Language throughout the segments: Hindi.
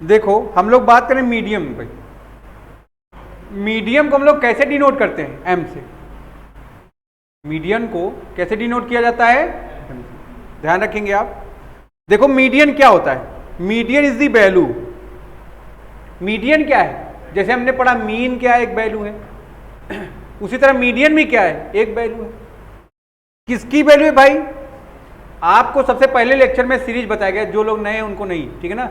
देखो हम लोग बात करें मीडियम भाई, मीडियम को हम लोग कैसे डिनोट करते हैं? एम से। मीडियन को कैसे डिनोट किया जाता है? ध्यान रखेंगे आप। देखो मीडियन क्या होता है? Median is the value. Median क्या है? जैसे हमने पढ़ा मीन क्या है, एक वैल्यू है, उसी तरह मीडियन भी क्या है, एक वैल्यू है। किसकी वैल्यू है भाई? आपको सबसे पहले लेक्चर में सीरीज बताया गया, जो लोग नए हैं उनको नहीं, ठीक है ना।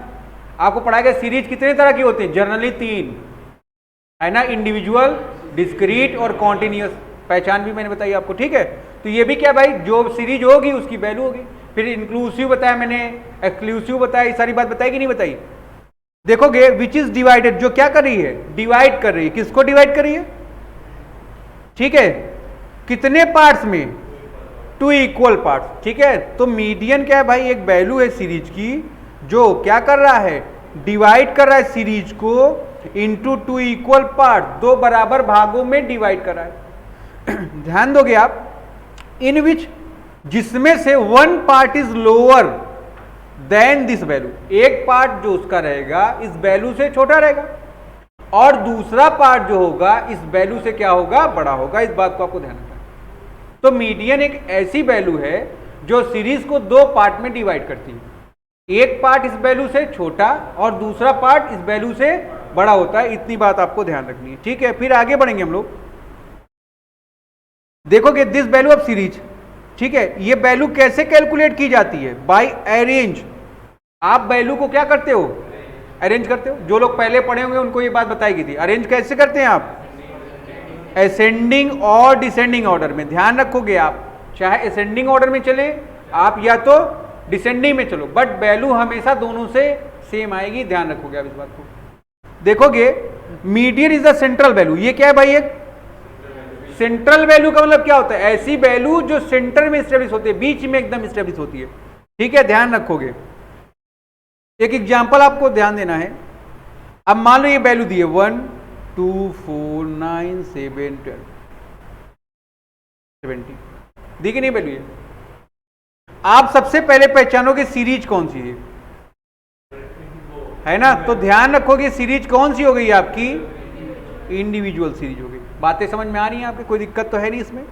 आपको पढ़ाया गया सीरीज कितने तरह की होती है? जनरली 3 है ना, इंडिविजुअल, डिस्क्रीट और कॉन्टिन्यूस। पहचान भी मैंने बताई आपको, ठीक है। तो ये भी क्या भाई, जो सीरीज होगी उसकी वैल्यू होगी। फिर इंक्लूसिव बताया मैंने, एक्सक्लूसिव बताया, ये सारी बात बताई कि नहीं बताई? देखोगे विच इज डिवाइडेड, जो क्या कर रही है? डिवाइड कर रही है। किसको डिवाइड कर रही है? ठीक है, कितने पार्ट्स में? 2 इक्वल पार्ट्स, ठीक है। तो मीडियन क्या है भाई? एक वैल्यू है सीरीज की, जो क्या कर रहा है? डिवाइड कर रहा है सीरीज को इंटू 2 इक्वल पार्ट, 2 बराबर भागों में डिवाइड कर रहा है। ध्यान दोगे आप, इन विच, जिसमें से 1 part is lower than this value, एक पार्ट जो उसका रहेगा इस वैल्यू से छोटा रहेगा, और दूसरा पार्ट जो होगा इस वैल्यू से क्या होगा? बड़ा होगा। इस बात को आपको ध्यान रखना है। तो मीडियन एक ऐसी वैल्यू है जो सीरीज को 2 पार्ट में डिवाइड करती है। एक पार्ट इस वैल्यू से छोटा और दूसरा पार्ट इस वैल्यू से बड़ा होता है। इतनी बात आपको ध्यान रखनी है, ठीक है। फिर आगे बढ़ेंगे हम लोग। देखोगे दिस वैल्यू ऑफ सीरीज, ठीक है, ये वैल्यू कैसे कैलकुलेट की जाती है? Bye arrange. आप वैल्यू को क्या करते हो? अरेंज करते हो। जो लोग पहले पढ़े होंगे उनको ये बात बताई गई थी। अरेंज कैसे करते हैं आप? असेंडिंग और डिसेंडिंग ऑर्डर में। ध्यान रखोगे आप, चाहे असेंडिंग ऑर्डर में चले आप या तो डिसेंडिंग में चलो, बट वैल्यू हमेशा दोनों से सेम आएगी। ध्यान रखोगे आप इस बात को। देखोगे median is the central value. ये क्या है भाई? एक सेंट्रल वैल्यू का मतलब क्या होता है? ऐसी वैल्यू जो सेंटर में स्टेब्लिश होती है, बीच में एकदम स्टेब्लिश होती है, ठीक है। ध्यान रखोगे। एक एग्जांपल आपको ध्यान देना है। अब मान लो ये वैल्यू दी है 1 2 4 9 7 12 70, दी कि नहीं वैल्यू? ये आप सबसे पहले पहचानोगे सीरीज कौन सी है ना। तो ध्यान रखोगे सीरीज कौन सी हो गई आपकी? इंडिविजुअल सीरीज हो गई। बातें समझ में आ रही हैं आपकी? कोई दिक्कत तो है नहीं इसमें।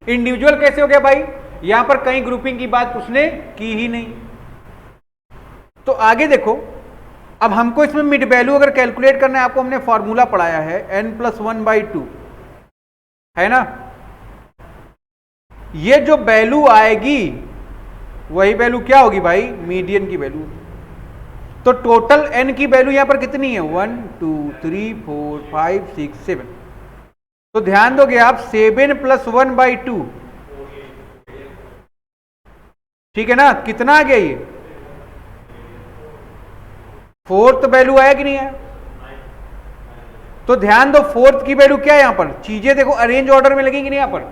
इंडिविजुअल कैसे हो गया भाई? यहां पर कहीं ग्रुपिंग की बात उसने की ही नहीं। तो आगे देखो, अब हमको इसमें मिड वैल्यू अगर कैलकुलेट करना है, आपको हमने फॉर्मूला पढ़ाया है n+1/2, है ना। ये जो वैल्यू आएगी वही वैल्यू क्या होगी भाई? मीडियन की वैल्यू। तो टोटल n की वैल्यू यहां पर कितनी है? 1 2 3 4 5 6 7। तो ध्यान दोगे आप 7 + 1/2, ठीक है ना। कितना आ गया ये? 4th वैल्यू आया कि नहीं आया? तो ध्यान दो 4th की वैल्यू क्या है? यहां पर चीजें देखो अरेंज ऑर्डर में लगेंगी नहीं, यहां पर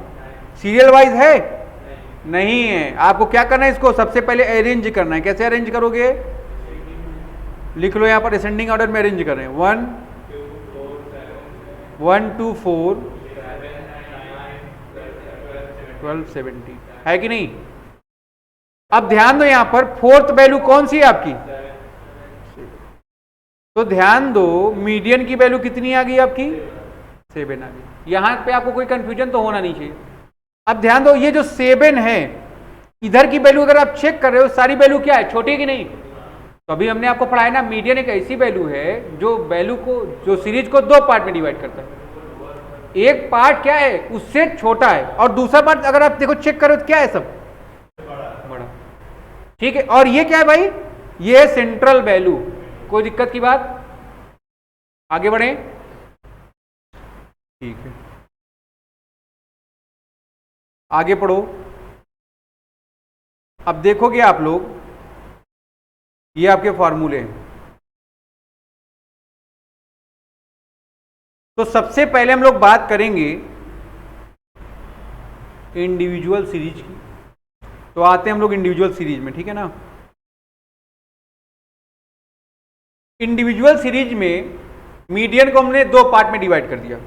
सीरियल वाइज है नहीं है। आपको क्या करना है? इसको सबसे पहले अरेंज करना है। कैसे अरेंज करोगे? लिख लो, यहां पर असेंडिंग ऑर्डर में अरेंज कर रहे हैं। 1 1 2 4 12 70, है कि नहीं? अब ध्यान दो यहां पर 4th वैल्यू कौन सी है आपकी? तो ध्यान दो मीडियन की वैल्यू कितनी आ गई आपकी? 7 आ गई। यहां पे आपको कोई कंफ्यूजन तो होना नहीं चाहिए। अब ध्यान दो ये जो 7 है, इधर की वैल्यू अगर आप चेक कर रहे हो, सारी वैल्यू क्या है? छोटी कि नहीं? तो अभी हमने आपको पढ़ाया ना, मीडियन एक ऐसी वैल्यू है जो वैल्यू को, जो सीरीज को 2 पार्ट में डिवाइड करता है। एक पार्ट क्या है? उससे छोटा है, और दूसरा पार्ट अगर आप देखो चेक करो तो क्या है? सब बड़ा, ठीक है। और ये क्या है भाई? ये है सेंट्रल वैल्यू। कोई दिक्कत की बात? आगे बढ़े, ठीक है। आगे पढ़ो। अब देखोगे आप लोग, ये आपके फॉर्मूले हैं। तो सबसे पहले हम लोग बात करेंगे इंडिविजुअल सीरीज की। तो आते हैं हम लोग इंडिविजुअल सीरीज में, ठीक है ना। इंडिविजुअल सीरीज में मीडियन को हमने 2 पार्ट में डिवाइड कर दिया,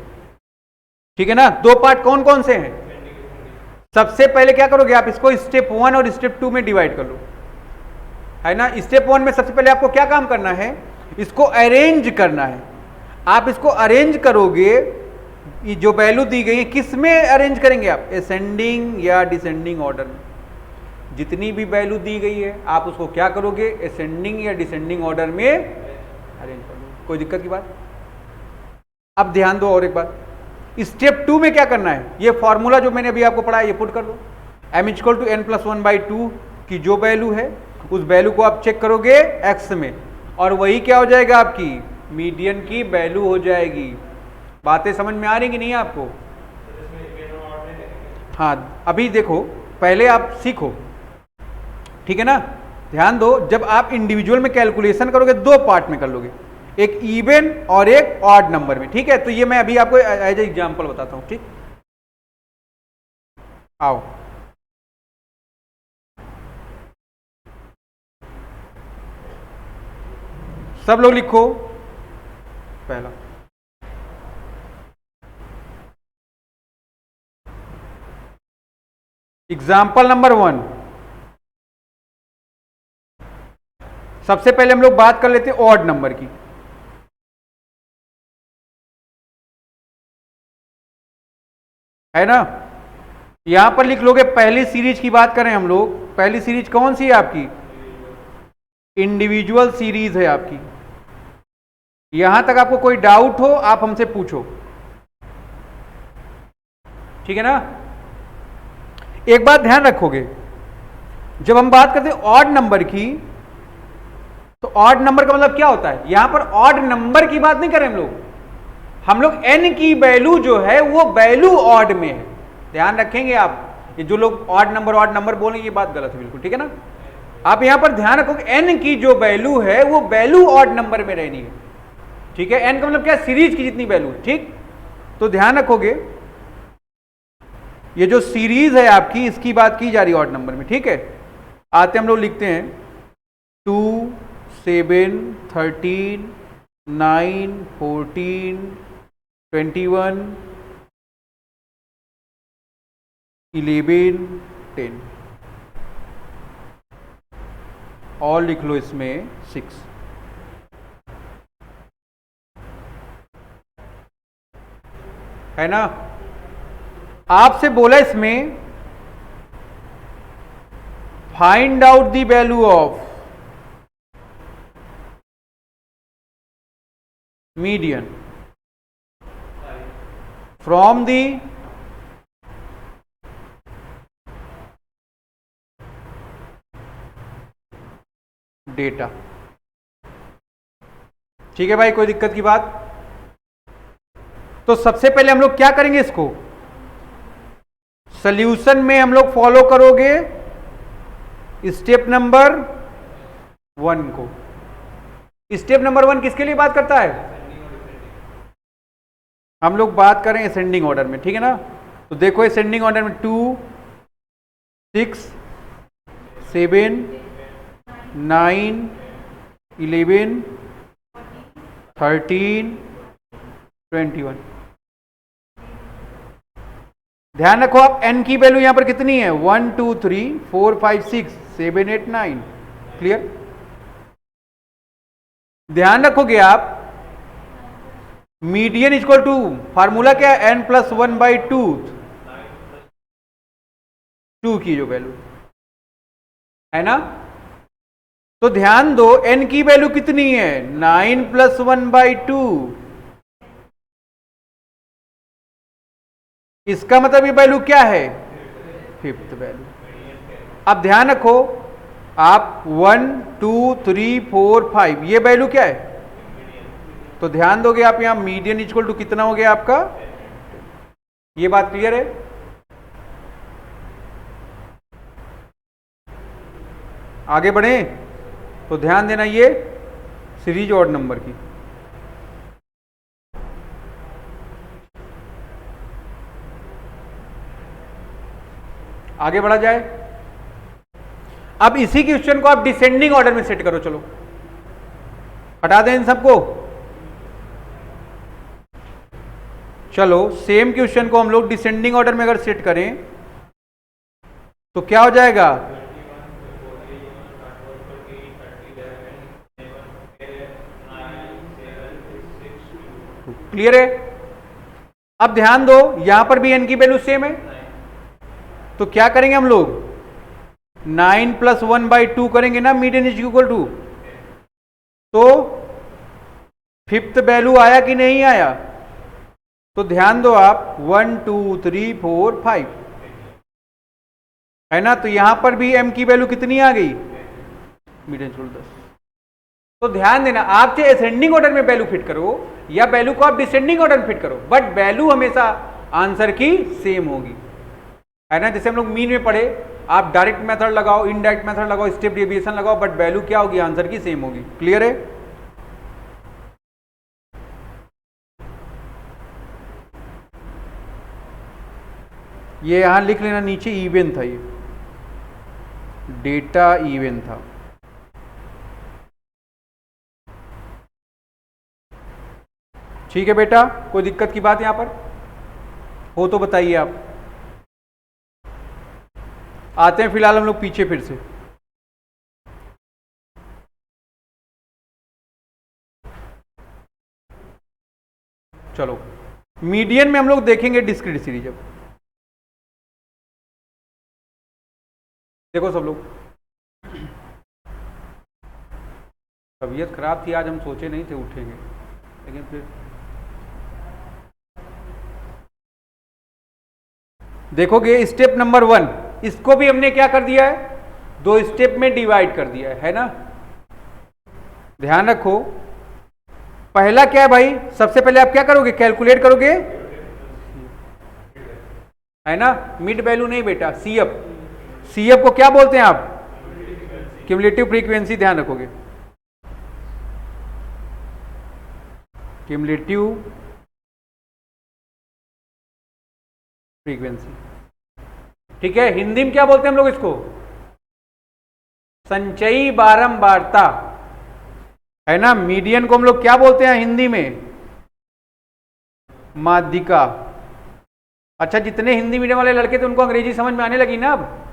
ठीक है ना। 2 पार्ट कौन कौन से हैं? सबसे पहले क्या करोगे आप? इसको स्टेप 1 और स्टेप 2 में डिवाइड कर लो, है ना। स्टेप 1 में सबसे पहले आपको क्या काम करना है? इसको अरेंज करना है। आप इसको अरेंज करोगे, ये जो वैल्यू दी गई है किस में अरेंज करेंगे आप, असेंडिंग या डिसेंडिंग ऑर्डर में। जितनी भी वैल्यू दी गई है आप उसको क्या करोगे, असेंडिंग या डिसेंडिंग ऑर्डर में अरेंज करोगे। कोई दिक्कत की बात? अब ध्यान दो और एक बात, स्टेप 2 में क्या करना है, ये फॉर्मूला जो मैंने अभी आपको पढ़ाया ये पुट कर दो। m equal to n plus 1/2 की जो वैल्यू है उस वैल्यू को आप चेक करोगे x में, और वही क्या हो जाएगा, आपकी मीडियन की वैल्यू हो जाएगी। बातें समझ में आ रही कि नहीं आपको? हाँ, अभी देखो, पहले आप सीखो, ठीक है ना। ध्यान दो, जब आप इंडिविजुअल में कैलकुलेशन करोगे दो पार्ट में कर लोगे, एक इवन और एक ऑड नंबर में, ठीक है। तो ये मैं अभी आपको एज एग्जांपल बताता हूं, ठीक। आओ, सब लोग लिखो। पहला, एग्जाम्पल नंबर 1। सबसे पहले हम लोग बात कर लेते हैं ऑड नंबर की। है ना, यहां पर लिख लोगे, पहली सीरीज की बात करें हम लोग, पहली सीरीज कौन सी है आपकी, इंडिविजुअल सीरीज है आपकी। यहां तक आपको कोई डाउट हो आप हमसे पूछो, ठीक है ना। एक बात ध्यान रखोगे, जब हम बात करते हैं ऑड नंबर की, तो ऑड नंबर का मतलब क्या होता है, यहां पर ऑड नंबर की बात नहीं करें हम लोग n की वैल्यू जो है वो वैल्यू ऑड में है। ध्यान रखेंगे आप, ये जो लोग ऑड नंबर बोलेंगे ये बात गलत है बिल्कुल, ठीक है ना। आप यहां पर ध्यान रखोगे n की जो वैल्यू है वो वैल्यू ऑड नंबर में रहनी है, ठीक है। n का मतलब क्या है, सीरीज की जितनी वैल्यू, ठीक। तो ध्यान रखोगे, ये जो सीरीज है आपकी इसकी बात की जा रही है ऑड नंबर में, ठीक है। आते हम लोग लिखते हैं 2, 7, 13, 9, 14, 21, 11, 10 और लिख लो इसमें 6। है ना, आपसे बोला इसमें find out the value of median from the data, ठीक है भाई, कोई दिक्कत की बात? तो सबसे पहले हम लोग क्या करेंगे, इसको सॉल्यूशन में हम लोग फॉलो करोगे स्टेप नंबर 1 को। स्टेप नंबर 1 किसके लिए बात करता है, हम लोग बात करें असेंडिंग ऑर्डर में, ठीक है ना। तो देखो असेंडिंग ऑर्डर में 2, 6, 7, 9, 11, 13, 21। ध्यान रखो आप, n की वैल्यू यहां पर कितनी है, 1, 2, 3, 4, 5, 6, 7, 8, 9। क्लियर? ध्यान रखोगे आप, मीडियन इक्वल टू फार्मूला क्या है, n प्लस 1/2, 2 की जो वैल्यू है ना। तो ध्यान दो, n की वैल्यू कितनी है, 9 प्लस 1/2। इसका मतलब ये वैल्यू क्या है, 5th वैल्यू। अब ध्यान रखो आप, 1, 2, 3, 4, 5 ये वैल्यू क्या है, तो ध्यान दोगे आप, यहां मीडियन इक्वल टू कितना हो गया आपका, ये बात क्लियर है। आगे बढ़े तो ध्यान देना, ये सीरीज ऑड नंबर की। आगे बढ़ा जाए, अब इसी क्वेश्चन को आप डिसेंडिंग ऑर्डर में सेट करो। चलो हटा दें इन सबको। चलो सेम क्वेश्चन को हम लोग डिसेंडिंग ऑर्डर में अगर सेट करें तो क्या हो जाएगा, 2। क्लियर है? अब ध्यान दो, यहां पर भी n की वैल्यू सेम है, तो क्या करेंगे हम लोग? 9 + 1/2 करेंगे ना, मीडियन इज इक्वल टू। तो फिफ्थ वैल्यू आया कि नहीं आया? तो ध्यान दो आप, 1 2 3 4 5 है ना, तो यहां पर भी m की वैल्यू कितनी आ गई? Median equal 10। तो ध्यान देना, आप चाहे असेंडिंग ऑर्डर में वैल्यू फिट करो या वैल्यू को आप डिसेंडिंग ऑर्डर में फिट करो, बट वैल्यू हमेशा आंसर की सेम होगी, है ना। जैसे हम लोग मीन में पढ़े, आप डायरेक्ट मेथड लगाओ, इनडायरेक्ट मेथड लगाओ, स्टेप डेविएशन लगाओ, बट वैल्यू क्या होगी? आंसर की सेम होगी। क्लियर है? ये यहां लिख लेना, नीचे इवन था, ये डेटा इवन था। ठीक है बेटा, कोई दिक्कत की बात यहां पर हो तो बताइए आप। आते हैं फिलहाल हम लोग पीछे फिर से। चलो, मीडियन में हम लोग देखेंगे डिस्क्रीट सीरीज। अब देखो सब लोग, तबीयत खराब थी आज, हम सोचे नहीं थे उठेंगे, लेकिन फिर देखोगे स्टेप नंबर 1, इसको भी हमने क्या कर दिया है? 2 स्टेप में डिवाइड कर दिया है ना। ध्यान रखो, पहला क्या है भाई? सबसे पहले आप क्या करोगे? कैलकुलेट करोगे, है ना। मिड वैल्यू नहीं बेटा, सीएफ। सीएफ को क्या बोलते हैं आप? Cumulative frequency. ध्यान रखोगे, क्यूमुलेटिव फ्रीक्वेंसी, ठीक है। हिंदी में क्या बोलते हैं हम लोग इसको? संचयी बारंबारता, है ना। मीडियन को हम लोग क्या बोलते हैं हिंदी में? माध्यिका। अच्छा, जितने हिंदी मीडियम वाले लड़के थे उनको अंग्रेजी समझ में आने लगी ना, अब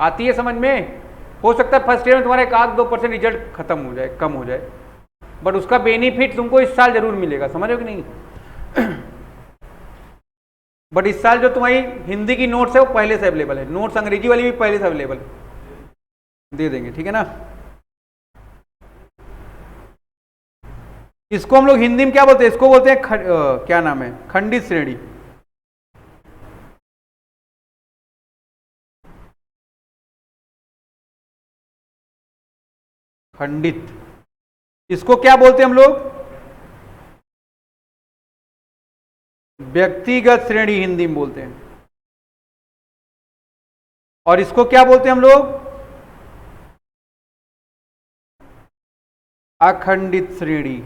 आती है समझ में। हो सकता है फर्स्ट ईयर में तुम्हारा 1-2% रिजल्ट खत्म हो जाए, कम हो जाए, बट उसका बेनिफिट तुमको इस साल जरूर मिलेगा, समझ रहे हो कि नहीं? बट इस साल जो तुम्हारी हिंदी की नोट्स है वो पहले से अवेलेबल है, नोट्स अंग्रेजी वाली भी पहले से अवेलेबल दे देंगे, ठीक है ना। इसको हम लोग हिंदी में क्या बोलते हैं? इसको बोलते हैं क्या नाम है? खंडित श्रेणी। खंडित, इसको क्या बोलते हैं हम लोग? व्यक्तिगत श्रेणी हिंदी में बोलते हैं। और इसको क्या बोलते हैं हम लोग? अखंडित श्रेणी।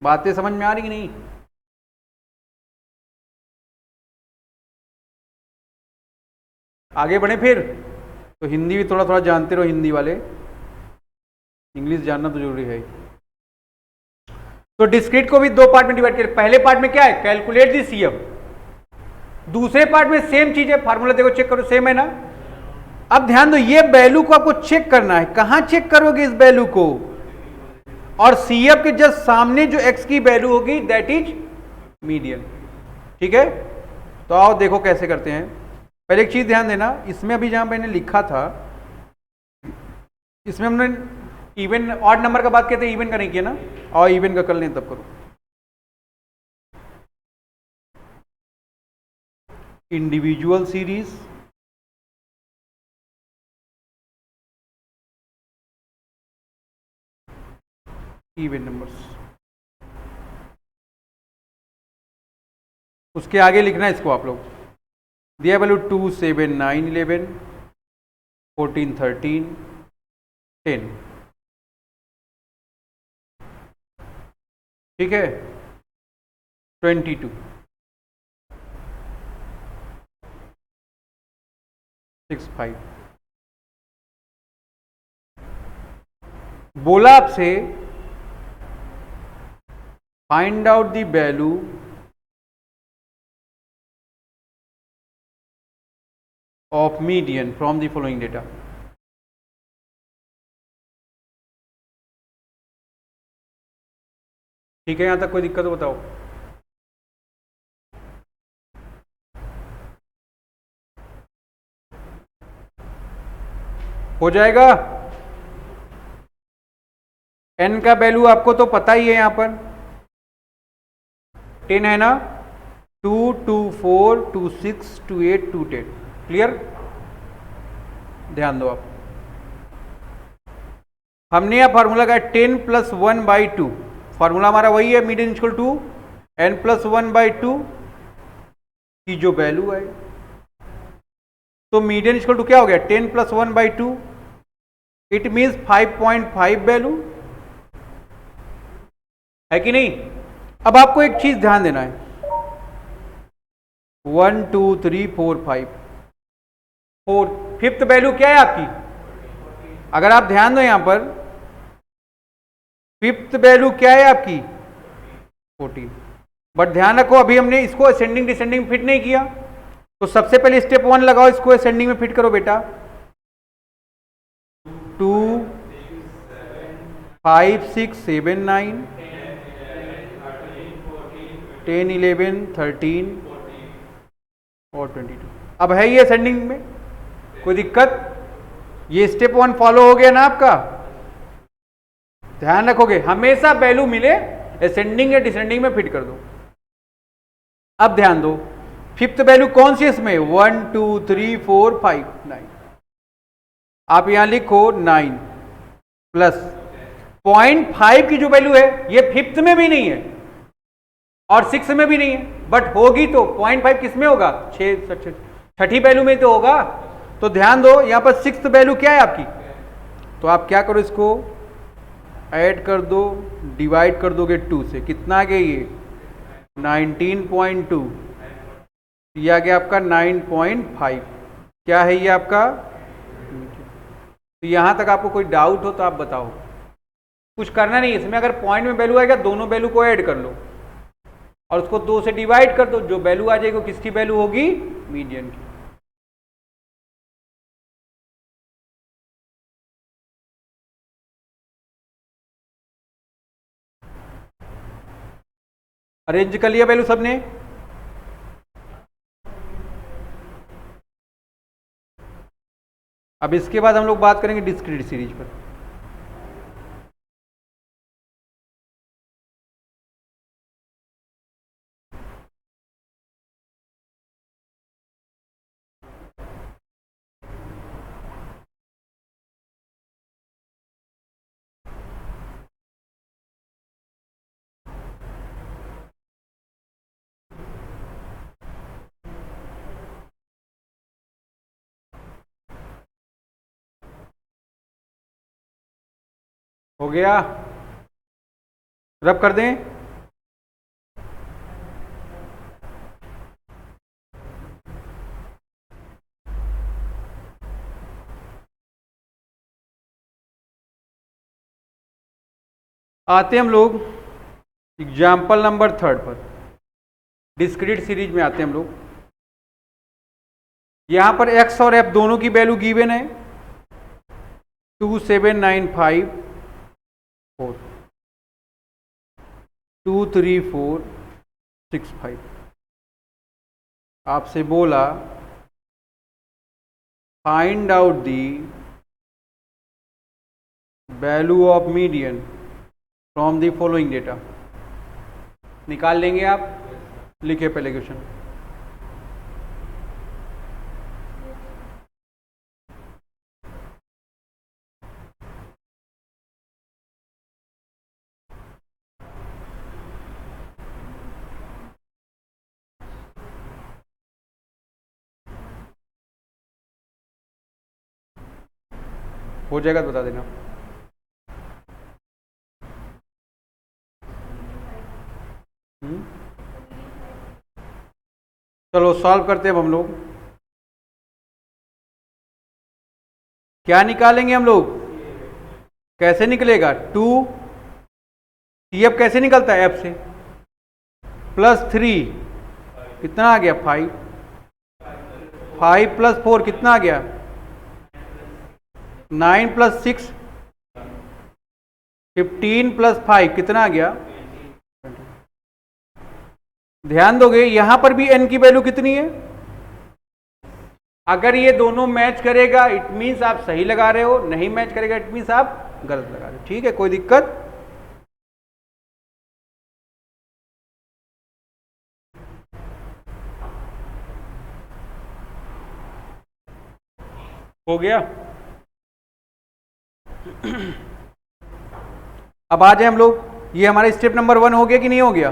बातें समझ में आ रही कि नहीं? आगे बढ़े फिर, तो हिंदी भी थोड़ा थोड़ा जानते रहो, हिंदी वाले, इंग्लिश जानना तो जरूरी है। तो डिस्क्रीट को भी 2 पार्ट में डिवाइड करें। पहले पार्ट में क्या है? Calculate the CF. दूसरे पार्ट में सेम चीज है, फार्मूला देखो, चेक करो, सेम है ना। अब ध्यान दो, ये वैल्यू को आपको चेक करना है। कहां चेक करोगे इस वैल्यू को? और सीएफ के जस्ट सामने जो एक्स की वैल्यू होगी दैट इज मीडियन, ठीक है। तो आओ देखो कैसे करते हैं। पहले एक चीज ध्यान देना, इसमें अभी जहां मैंने लिखा था, इसमें हमने इवन ऑड नंबर का बात कहते हैं, इवन का नहीं किया ना, और इवन का कर लें तब करो। इंडिविजुअल सीरीज, इवन नंबर्स, उसके आगे लिखना है इसको आप लोग। दिया वैल्यू 2 7 9 11 14 13 10, ठीक है। 22 6 5। बोला आपसे find out the value of median from the following data। ठीक है, यहां तक कोई दिक्कत हो बताओ। हो जाएगा। n का वैल्यू आपको तो पता ही है, यहां पर 10 है ना, 2, 2, 4, 2, 6, 2, 8, 2, 10। क्लियर? ध्यान दो आप, हमने यह फार्मूला का 10 + 1/2, फार्मूला हमारा वही है, मीडियन इक्वल टू n + 1/2 की जो वैल्यू है। तो मीडियन इक्वल टू क्या हो गया, 10 + 1/2, इट मीन्स 5.5 वैल्यू है कि नहीं। अब आपको एक चीज ध्यान देना है, 1, 2, 3, 4, 5, 4, फिफ्थ वैल्यू क्या है आपकी। अगर आप ध्यान दो यहां पर, फिफ्थ वैल्यू क्या है आपकी 14। बट ध्यान रखो अभी हमने इसको असेंडिंग डिसेंडिंग फिट नहीं किया, तो सबसे पहले स्टेप 1 लगाओ, इसको असेंडिंग में फिट करो बेटा। 2, 5, 6, 7, 9, 10, 11, 13 और 22। अब है ये असेंडिंग में, कोई दिक्कत? ये स्टेप 1 फॉलो हो गया ना आपका। ध्यान रखोगे हमेशा वैल्यू मिले असेंडिंग या डिसेंडिंग में फिट कर दो। अब ध्यान दो, फिफ्थ वैल्यू कौन सी है इसमें, 1, 2, 3, 4, 5, 9। आप यहां लिखो 9 प्लस 0.5 की जो वैल्यू है ये फिफ्थ में भी नहीं है और सिक्स में भी नहीं है, बट होगी तो 0.5 किस में होगा, छठी वैल्यू में तो होगा। तो ध्यान दो यहां पर सिक्स्थ वैल्यू क्या है आपकी, तो आप क्या करो, इसको ऐड कर दो, डिवाइड कर दोगे 2 से, कितना आ गया ये 19.2, यह आ गया आपका 9.5। क्या है ये आपका। तो यहां तक आपको कोई डाउट हो तो आप बताओ। कुछ करना नहीं इसमें, अगर पॉइंट में वैल्यू आएगा दोनों वैल्यू को ऐड कर लो और उसको 2 से डिवाइड कर दो, जो वैल्यू आ जाएगी किसकी वैल्यू होगी, मीडियन की। अरेंज कर लिया वैल्यू सबने। अब इसके बाद हम लोग बात करेंगे डिस्क्रीट सीरीज पर। हो गया, रब कर दें। आते हम लोग एग्जाम्पल नंबर 3 पर, डिस्क्रीट सीरीज में आते हैं हम लोग। यहां पर x और f दोनों की वैल्यू गिवन है 2, 7, 9, 5, 4, 2, 3, 4, 6, 5। आपसे बोला find out the value of median from the following data. निकाल लेंगे आप, लिखे पहले क्वेश्चन। हो जाएगा तो बता देना। चलो सॉल्व करते हैं अब हम लोग। क्या निकालेंगे हम लोग, कैसे निकलेगा 2, TF कैसे निकलता है F से, +3 कितना आ गया 5, 5 + 4 कितना आ गया 9 + 6, 15 + 5 कितना आ गया ध्यान दोगे यहां पर भी n की वैल्यू कितनी है? अगर ये दोनों मैच करेगा इट मीन्स आप सही लगा रहे हो, नहीं मैच करेगा इट मीन्स आप गलत लगा रहे हो। ठीक है, कोई दिक्कत? हो गया? अब आ जाए हम लोग, ये हमारा स्टेप नंबर 1 हो गया कि नहीं हो गया?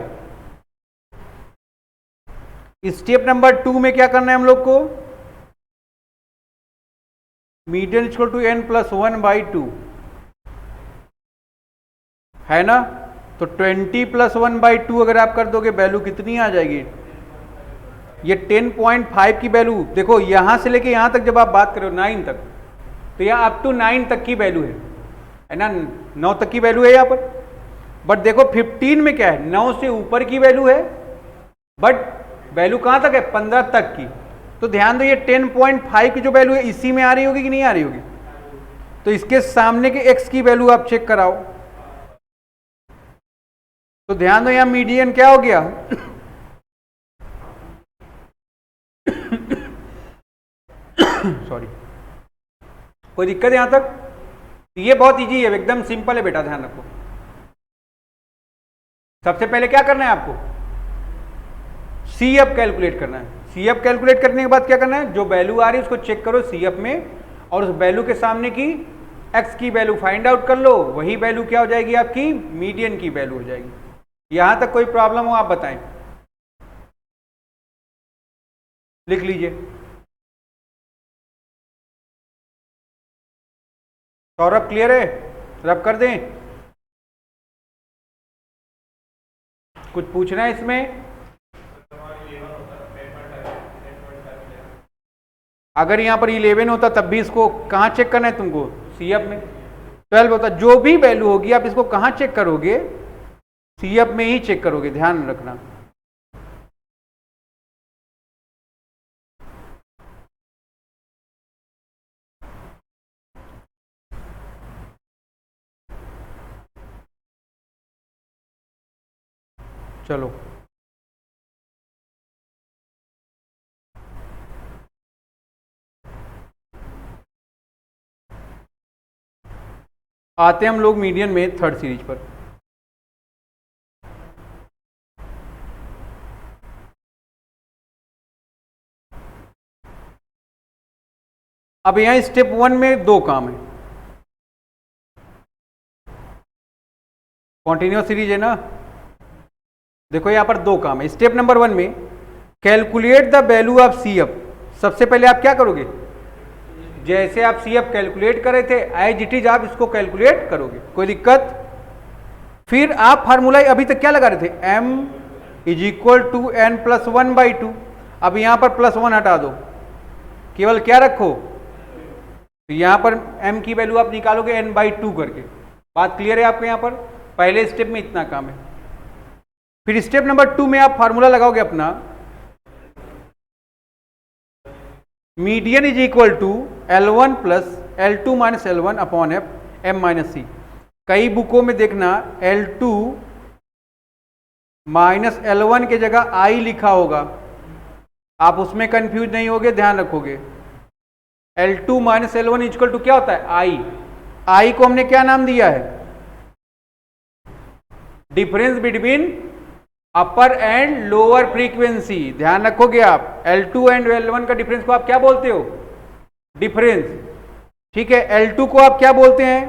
स्टेप नंबर 2 में क्या करना है हम लोग को? Median equal to n plus 1/2 है ना? तो 20 प्लस 1/2 अगर आप कर दोगे वैल्यू कितनी आ जाएगी? ये 10.5 की वैल्यू। देखो यहां से लेके यहां तक जब आप बात करो 9 तक, तो यहां अप टू 9 तक की वैल्यू है ना, 9 तक की वैल्यू है यहां पर। बट देखो 15 में क्या है, 9 से ऊपर की वैल्यू है, बट वैल्यू कहां तक है? 15 तक की। तो ध्यान दो ये 10.5 की जो वैल्यू है इसी में आ रही होगी कि नहीं आ रही होगी? तो इसके सामने के x की वैल्यू आप चेक कराओ। तो ध्यान दो यहां मीडियन क्या हो गया? सॉरी, कोई दिक्कत यहां तक? ये बहुत इजी है, एकदम सिंपल है बेटा, ध्यान रखो। सबसे पहले क्या करना है आपको? सी एफ कैलकुलेट करना है। सी एफ कैलकुलेट करने के बाद क्या करना है? जो वैल्यू आ रही है उसको चेक करो सी एफ में, और उस वैल्यू के सामने की एक्स की वैल्यू फाइंड आउट कर लो। वही वैल्यू क्या हो जाएगी आपकी? मीडियन की वैल्यू हो जाएगी। यहां तक कोई प्रॉब्लम हो आप बताएं, लिख लीजिए। सौरभ क्लियर है? रब कर दें? कुछ पूछना है इसमें? अगर यहां पर 11 होता तब भी इसको कहां चेक करना है तुमको? सीएफ में। 12 होता, जो भी वैल्यू होगी आप इसको कहां चेक करोगे? सीएफ में ही चेक करोगे, ध्यान रखना। चलो आते हैं हम लोग मीडियन में थर्ड सीरीज पर। अब यहां स्टेप 1 में दो काम है। कॉन्टिन्यूअस सीरीज है ना? देखो यहां पर दो काम है। स्टेप नंबर 1 में calculate the value of C F. सबसे पहले आप क्या करोगे? जैसे आप सी एफ कैलकुलेट कर रहे थे एज इट इज आप इसको कैलकुलेट करोगे। कोई दिक्कत? फिर आप फार्मूला अभी तक क्या लगा रहे थे? m is equal to n plus 1/2। अब यहां पर प्लस 1 हटा दो, केवल क्या रखो? तो यहां पर m की वैल्यू आप निकालोगे n/2 करके। बात क्लियर है आपको? यहां पर पहले स्टेप में इतना काम है। फिर स्टेप नंबर 2 में आप फार्मूला लगाओगे अपना, median is equal to L1 plus L2 minus L1 upon F m minus C. कई बुकों में देखना L2 माइनस L1 के जगह I लिखा होगा, आप उसमें कंफ्यूज नहीं होगे, ध्यान रखोगे। L2 minus L1 equal to क्या होता है? I को हमने क्या नाम दिया है? Difference between upper and lower frequency. ध्यान रखोगे आप, L2 एंड L1 का डिफरेंस को आप क्या बोलते हो? डिफरेंस। ठीक है, L2 को आप क्या बोलते हैं?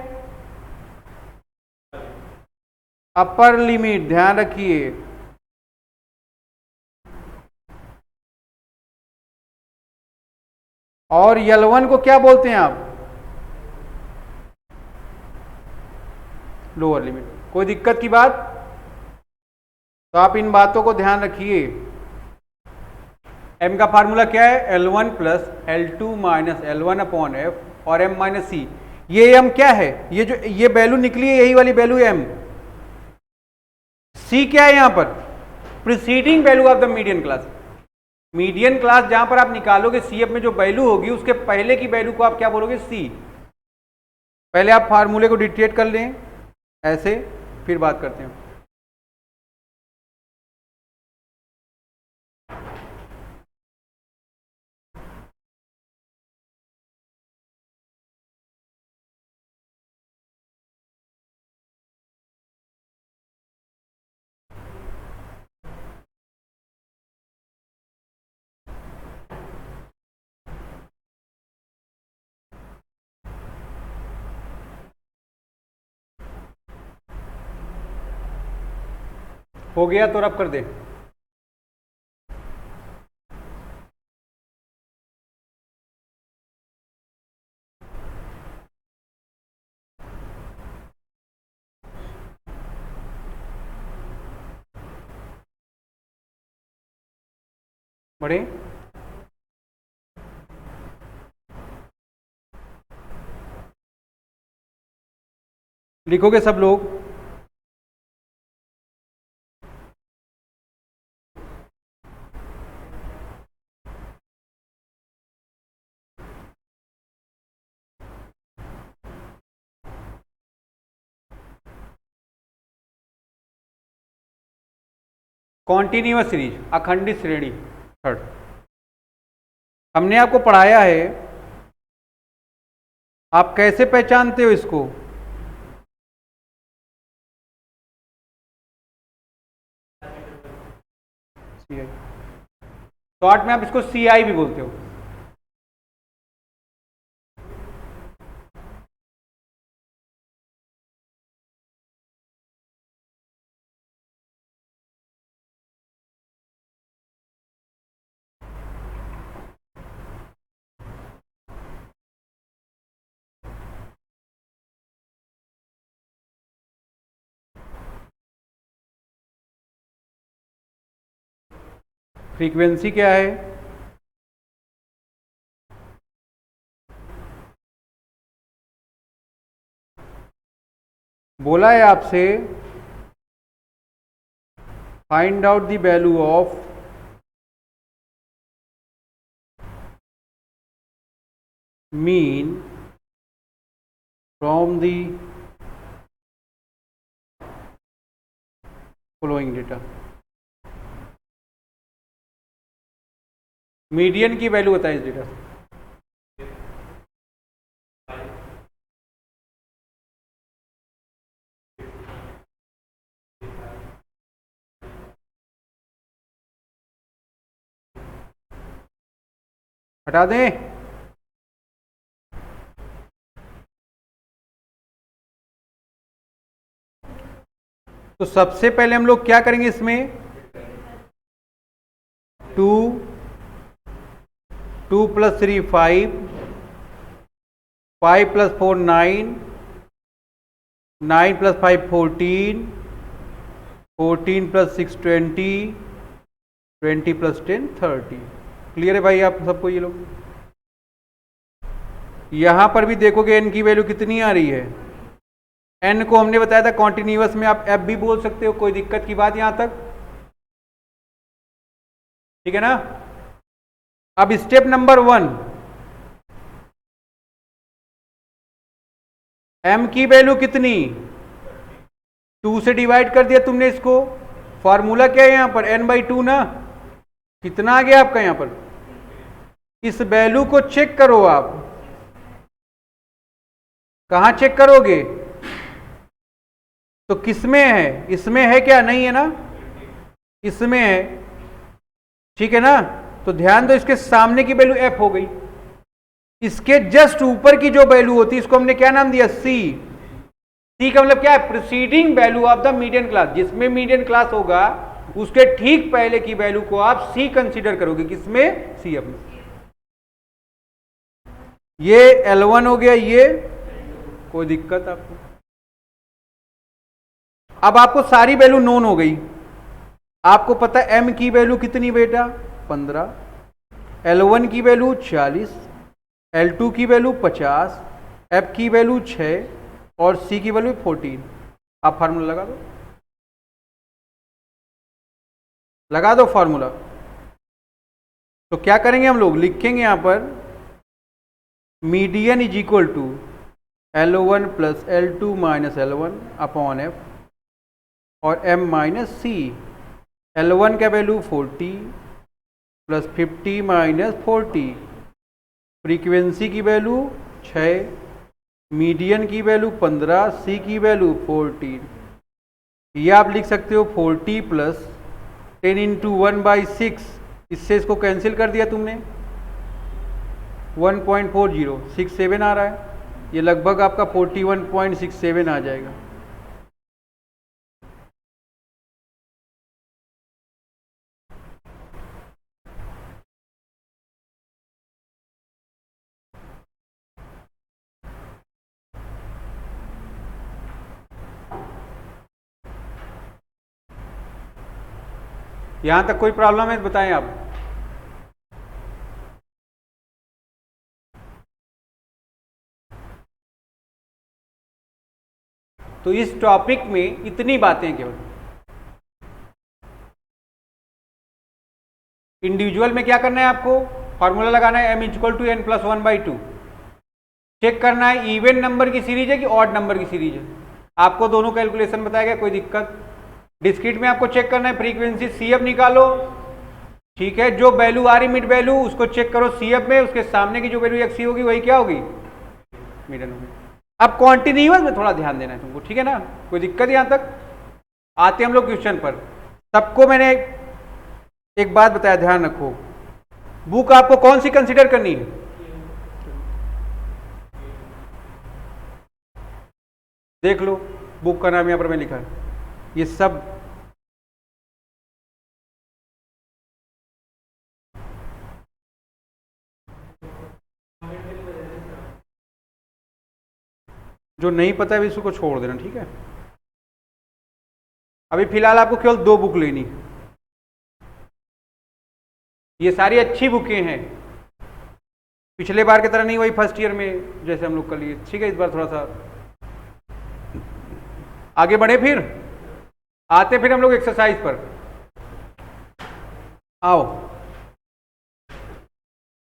Upper limit. ध्यान रखिए। और L1 को क्या बोलते हैं आप? Lower limit. कोई दिक्कत की बात? तो आप इन बातों को ध्यान रखिए। m का फार्मूला क्या है? L1 plus L2 minus L1 upon F और m माइनस सी। ये m क्या है? ये जो ये वैल्यू निकली है यही वाली वैल्यू है m। c क्या है यहां पर? Preceding value of the median class. Median class जहां पर आप निकालोगे CF में जो वैल्यू होगी उसके पहले की वैल्यू को आप क्या बोलोगे? c। पहले आप फार्मूले को डिटेट कर लें ऐसे, फिर बात करते हैं। हो गया तो रब कर दे। बढ़े, लिखोगे सब लोग। कॉन्टिन्यूअस सीरीज, अखंडित श्रेणी। थर्ड, हमने आपको पढ़ाया है, आप कैसे पहचानते हो इसको? CI, शॉर्ट में आप इसको CI भी बोलते हो। फ्रीक्वेंसी क्या है? बोला है आपसे find out the value of mean from the following data. Median की वैल्यू बताइए इस डेटा से। हटा दें। तो सबसे पहले हम लोग क्या करेंगे इसमें? 2 + 3 5, 5 + 4 9, 9 + 5 14, 14 + 6 20, 20 + 10 30। क्लियर है भाई आप सबको? ये लोग यहां पर भी देखोगे n की वैल्यू कितनी आ रही है। n को हमने बताया था कॉन्टिन्यूअस में आप f भी बोल सकते हो, कोई दिक्कत की बात यहां तक? ठीक है ना? अब स्टेप नंबर 1, m की वैल्यू कितनी? 2 से डिवाइड कर दिया तुमने इसको। फॉर्मूला क्या है यहां पर? n/2 ना। कितना आ गया आपका यहां पर? इस वैल्यू को चेक करो आप। कहां चेक करोगे? तो किसमें है? इसमें है क्या? नहीं है ना, इसमें है। ठीक है ना? तो ध्यान दो, इसके सामने की वैल्यू f हो गई। इसके जस्ट ऊपर की जो वैल्यू होती है इसको हमने क्या नाम दिया? c। c का मतलब क्या है? Preceding value of the median class. जिसमें मीडियन क्लास होगा उसके ठीक पहले की वैल्यू को आप c कंसीडर करोगे। किसमें? c अपने। ये L1 हो गया। ये कोई दिक्कत आपको? अब आपको सारी वैल्यू नोन हो गई। आपको पता है m की वैल्यू कितनी बेटा? 15, L1 की वैल्यू 40, L2 की वैल्यू 50, f की वैल्यू 6 और c की वैल्यू 14। आप फार्मूला लगा दो, लगा दो फार्मूला। तो क्या करेंगे हम लोग? लिखेंगे यहां पर median is equal to L1 + L2 - L1 upon f और m - c। L1 का वैल्यू 40 + 50 - 40, फ्रीक्वेंसी की वैल्यू 6, मीडियन की वैल्यू 15, c की वैल्यू 14। ये आप लिख सकते हो 40 + 10 × 1/6। इससे इसको कैंसिल कर दिया तुमने, 1.4067 आ रहा है। ये लगभग आपका 41.67 आ जाएगा। यहां तक कोई प्रॉब्लम है बताएं आप। तो इस टॉपिक में इतनी बातें केवल। इंडिविजुअल में क्या करना है आपको, फॉर्मूला लगाना है m equal to n plus 1/2। Check करना है इवन नंबर की सीरीज है कि ऑड नंबर की सीरीज है। आपको दोनों कैलकुलेशन बताया गया, कोई दिक्कत। डिस्क्रीट में आपको चेक करना है फ्रीक्वेंसी CF निकालो, ठीक है। जो वैल्यू आ रही मिड वैल्यू उसको चेक करो CF में, उसके सामने की जो वैल्यू XC होगी वही क्या होगी, मिडन होगी। अब कॉन्टिन्यूअस में थोड़ा ध्यान देना है तुमको, ठीक है ना, कोई दिक्कत यहां तक। आते हम लोग क्वेश्चन पर। सबको मैंने एक बात बताया, ध्यान रखो, बुक आपको कौन सी कंसीडर करनी है, देख लो बुक का नाम यहां पर मैं लिखा है, ये सब जो नहीं पता है इसको छोड़ देना, ठीक है। अभी फिलहाल आपको केवल 2 बुक लेनी, ये सारी अच्छी बुकें हैं, पिछले बार की तरह नहीं वही फर्स्ट ईयर में जैसे हम लोग कर लिए, ठीक है। इस बार थोड़ा सा आगे बढ़े, फिर आते फिर हम लोग एक्सरसाइज पर आओ।